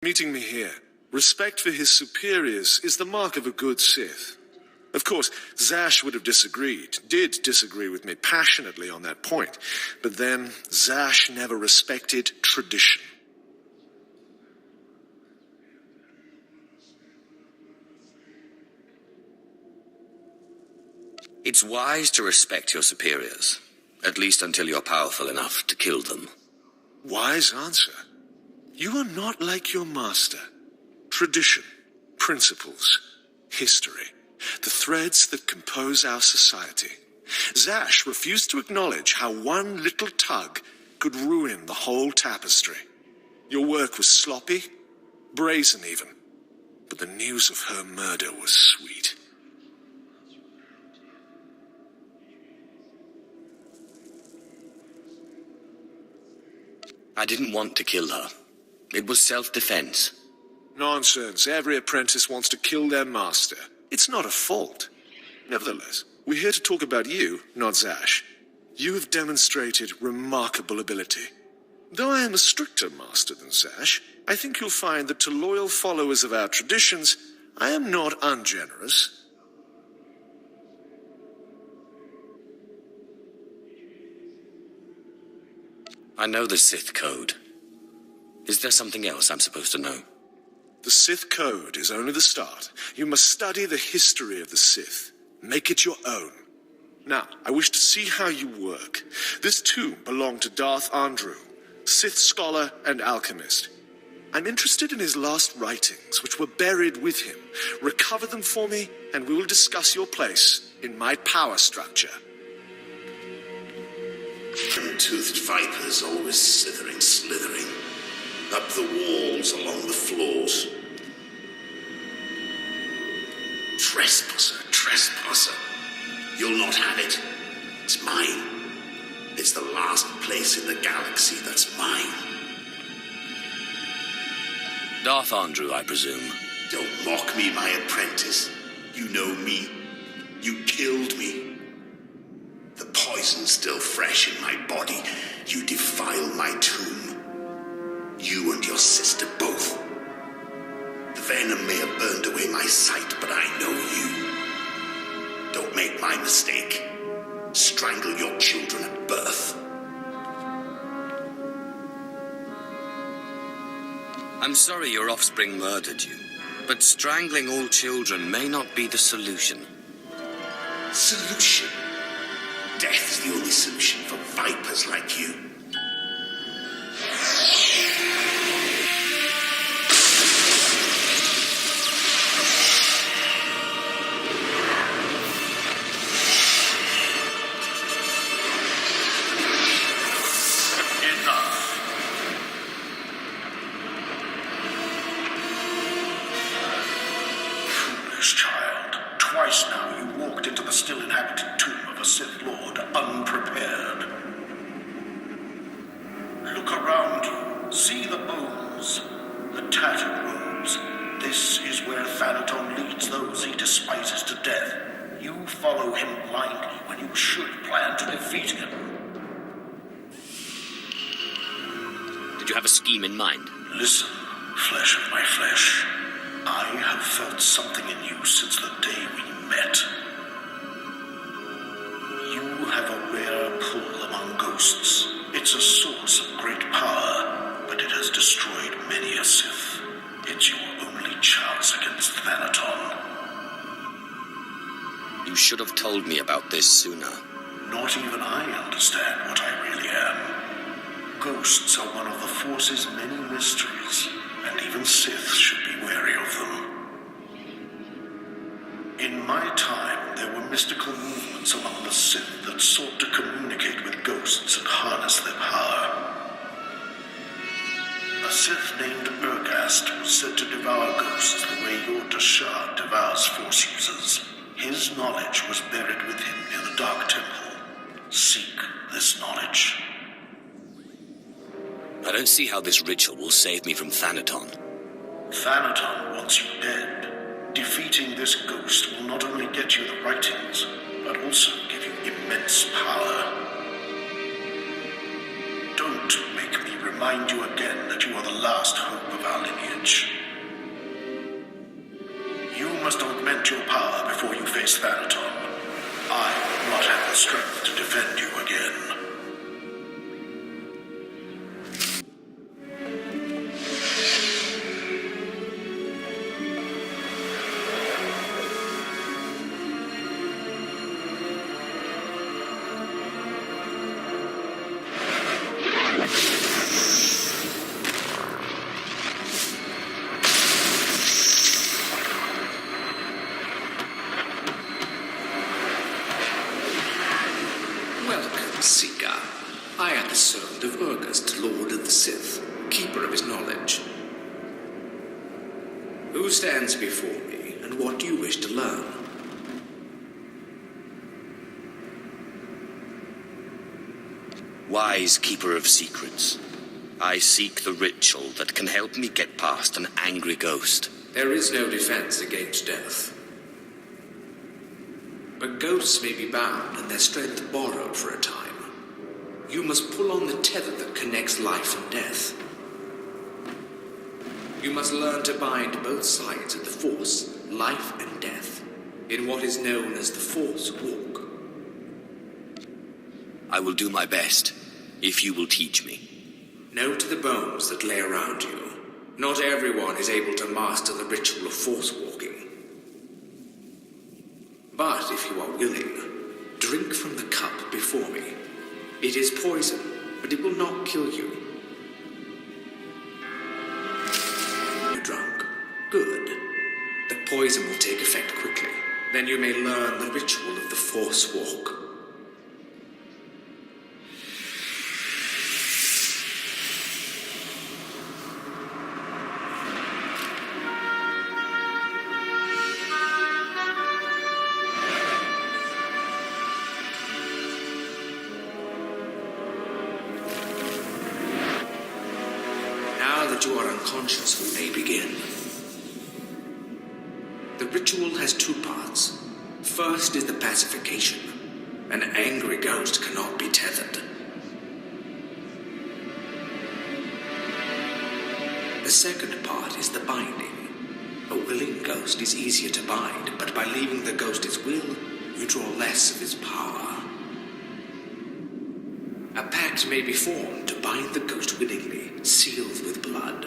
meeting me here. Respect for his superiors is the mark of a good Sith. Of course, Zash would have did disagree with me passionately on that point, but then Zash never respected tradition. It's wise to respect your superiors, at least until you're powerful enough to kill them. Wise answer. You are not like your master. Tradition, principles, history, the threads that compose our society. Zash refused to acknowledge how one little tug could ruin the whole tapestry. Your work was sloppy, brazen even, but the news of her murder was sweet. I didn't want to kill her. It was self-defense. Nonsense. Every apprentice wants to kill their master. It's not a fault. Nevertheless, we're here to talk about you, not Zash. You have demonstrated remarkable ability. Though I am a stricter master than Zash, I think you'll find that to loyal followers of our traditions, I am not ungenerous. I know the Sith Code. Is there something else I'm supposed to know? The Sith Code is only the start. You must study the history of the Sith. Make it your own. Now, I wish to see how you work. This tomb belonged to Darth Andrew, Sith scholar and alchemist. I'm interested in his last writings, which were buried with him. Recover them for me, and we will discuss your place in my power structure. Toothed vipers always slithering, up the walls, along the floors. Trespasser, you'll not have it. It's mine. It's the last place in the galaxy that's mine. Darth Andrew, I presume. Don't mock me, my apprentice. You know me. You killed me. The poison's still fresh in my body. You defile my tomb. You and your sister both. The venom may have burned away my sight, but I know you. Don't make my mistake. Strangle your children at birth. I'm sorry your offspring murdered you, but strangling all children may not be the solution. Solution? Death is the only solution for vipers like you. Did you have a scheme in mind? Listen, flesh of my flesh. I have felt something in you since the day we met. You have a rare pull among ghosts. It's a source of great power, but it has destroyed many a Sith. It's your only chance against Thanaton. You should have told me about this sooner. Not even I understand what I really am. Ghosts are one of the Force's many mysteries, and even Sith should be wary of them. In my time, there were mystical movements among the Sith that sought to communicate with ghosts and harness their power. A Sith named Urgast was said to devour ghosts the way your Dashad devours Force users. His knowledge was buried with him near the Dark Temple. Seek this knowledge. I don't see how this ritual will save me from Thanaton. Thanaton wants you dead. Defeating this ghost will not only get you the writings, but also give you immense power. Don't make me remind you again that you are the last hope of our lineage. You must augment your power before you face Thanaton. I will not have the strength to defend you again. Welcome, Seeker. I am the servant of Urgust, Lord of the Sith, keeper of his knowledge. Who stands before me, and what do you wish to learn? Wise keeper of secrets, I seek the ritual that can help me get past an angry ghost. There is no defense against death. But ghosts may be bound and their strength borrowed for a time. You must pull on the tether that connects life and death. You must learn to bind both sides of the Force, life and death, in what is known as the Force Walk. I will do my best, if you will teach me. Note the bones that lay around you. Not everyone is able to master the ritual of Force Walking. But if you are willing, drink from the cup before me. It is poison, but it will not kill you. You're drunk. Good. The poison will take effect quickly. Then you may learn the ritual of the Force Walk. You are unconscious, we may begin. The ritual has two parts. First is the pacification. An angry ghost cannot be tethered. The second part is the binding. A willing ghost is easier to bind, but by leaving the ghost its will, you draw less of its power. A pact may be formed to bind the ghost willingly, sealed with blood,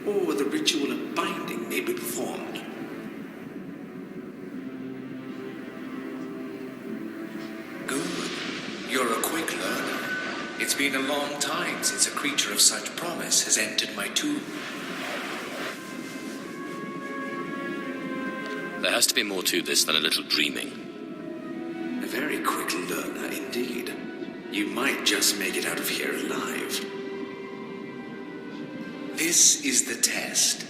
or the ritual of binding may be performed. Good. You're a quick learner. It's been a long time since a creature of such promise has entered my tomb. There has to be more to this than a little dreaming. A very quick learner indeed. You might just make it out of here alive. This is the test.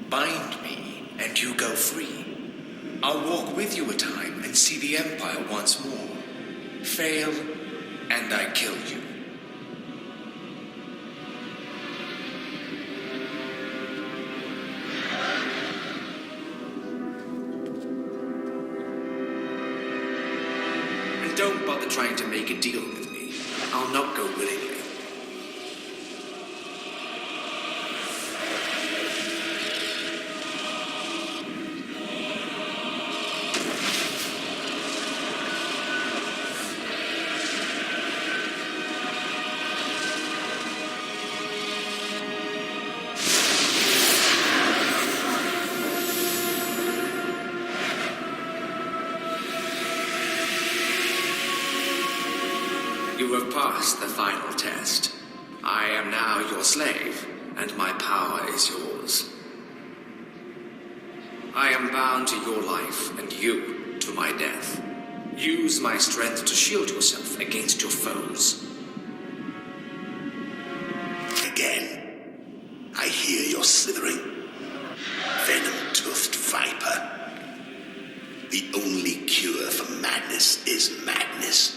Bind me, and you go free. I'll walk with you a time and see the Empire once more. Fail, and I kill you. And don't bother trying to make a deal with me. I'll not go willingly. You have passed the final test. I am now your slave, and my power is yours. I am bound to your life, and you to my death. Use my strength to shield yourself against your foes. Again, I hear your slithering. Venom-toothed viper. The only cure for madness is madness.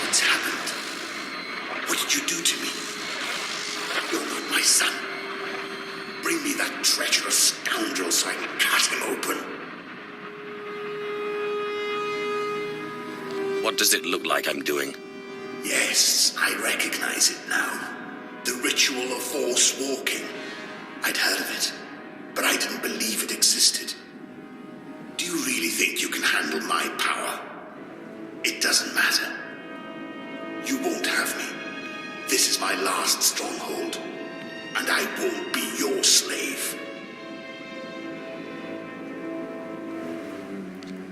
What's happened? What did you do to me? You're not my son. Bring me that treacherous scoundrel so I can cut him open. What does it look like I'm doing? Yes, I recognize it now. The ritual of Force walking. I'd heard of it, but I didn't believe it existed. Do you really think you can handle my power? It doesn't matter. You won't have me. This is my last stronghold, and I won't be your slave.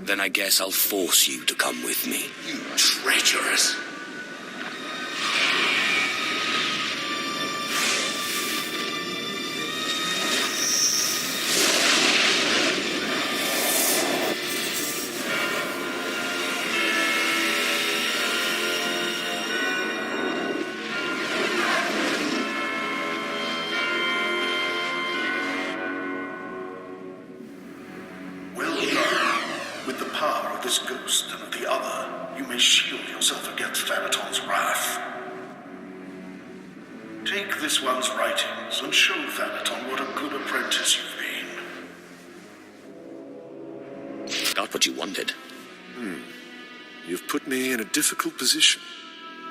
Then I guess I'll force you to come with me. You treacherous. This ghost and of the other, you may shield yourself against Thanaton's wrath. Take this one's writings and show Thanaton what a good apprentice you've been. Got what you wanted. You've put me in a difficult position.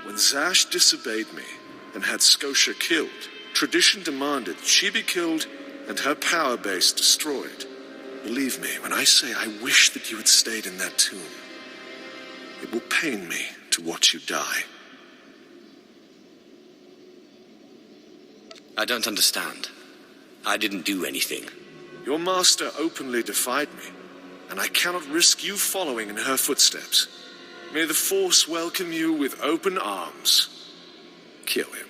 When Zash disobeyed me and had Scotia killed, tradition demanded she be killed and her power base destroyed. Believe me when I say I wish that you had stayed in that tomb. It will pain me to watch you die. I don't understand. I didn't do anything. Your master openly defied me, and I cannot risk you following in her footsteps. May the Force welcome you with open arms. Kill him.